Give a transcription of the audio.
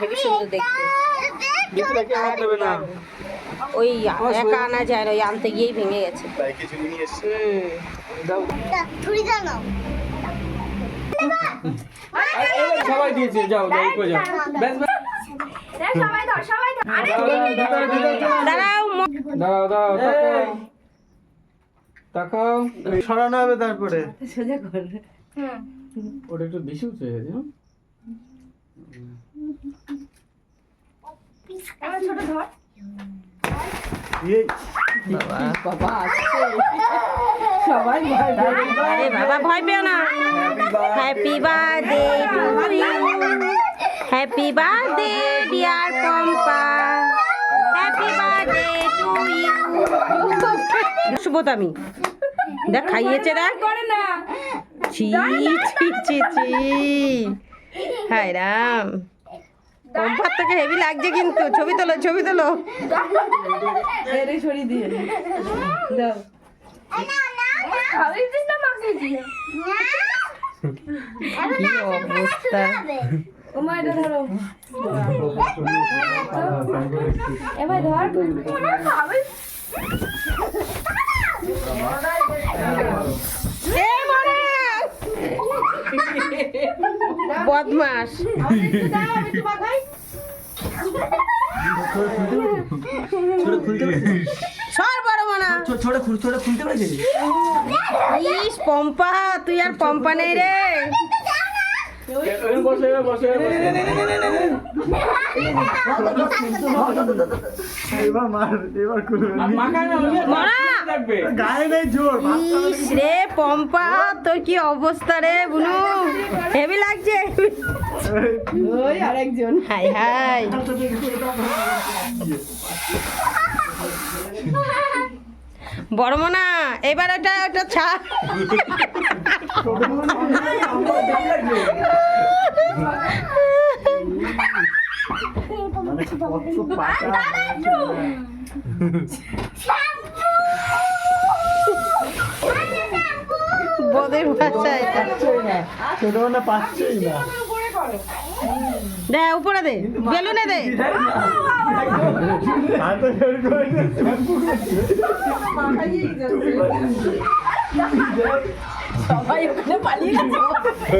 Heavy সুন্দর দেখতে। ওই একা আনা যায় না, ওই আনতে গিয়েই ভেঙে গেছে। সবাই দিয়েছে, যাও যাও যাও ব্যাস ব্যাস। দাঁড়াও দাঁড়াও দাঁড়াও তাকাও। সরানো হবে তারপরে। সোজা কর। ওটা একটু বেশি উঁচু হয়ে গেছে। ছোট ধর। বাবা আসছে, সবাই ভয় পেয়ে। আরে বাবা ভয় পেও না। Happy birthday to you, happy birthday dear Pampa, happy birthday to you. শুভতামি দেখ খাইয়েছে, দেখ করে না। ছি ছি ছি ছি, হায় রাম। পম্পার থেকে হেভি লাগছে কিন্তু। ছবি তোলো, ছবি তোলো। সরিয়ে দিয়ে দাও। কি অবস্থা। বদমাস। সর বড় মানা। ছোট খুলতে পারছি। ইস পম্পা, তুই আর পম্পা নেই রে। বসে বসে এবার মার, এবার গায়ে নেই জোর। ইস রে পম্পা, তোর কি অবস্থা রে বুনু, হেভি লাগছে। ওই আরেকজন। High high. বড় মনা, এবার ওটা ওটা ছা। বদের ভাষা এটা। ছোট মানে পাচ্ছেই না। দে উপরে দে, বেলুনে দে। সবাই ওখানে পালিয়ে গেছে।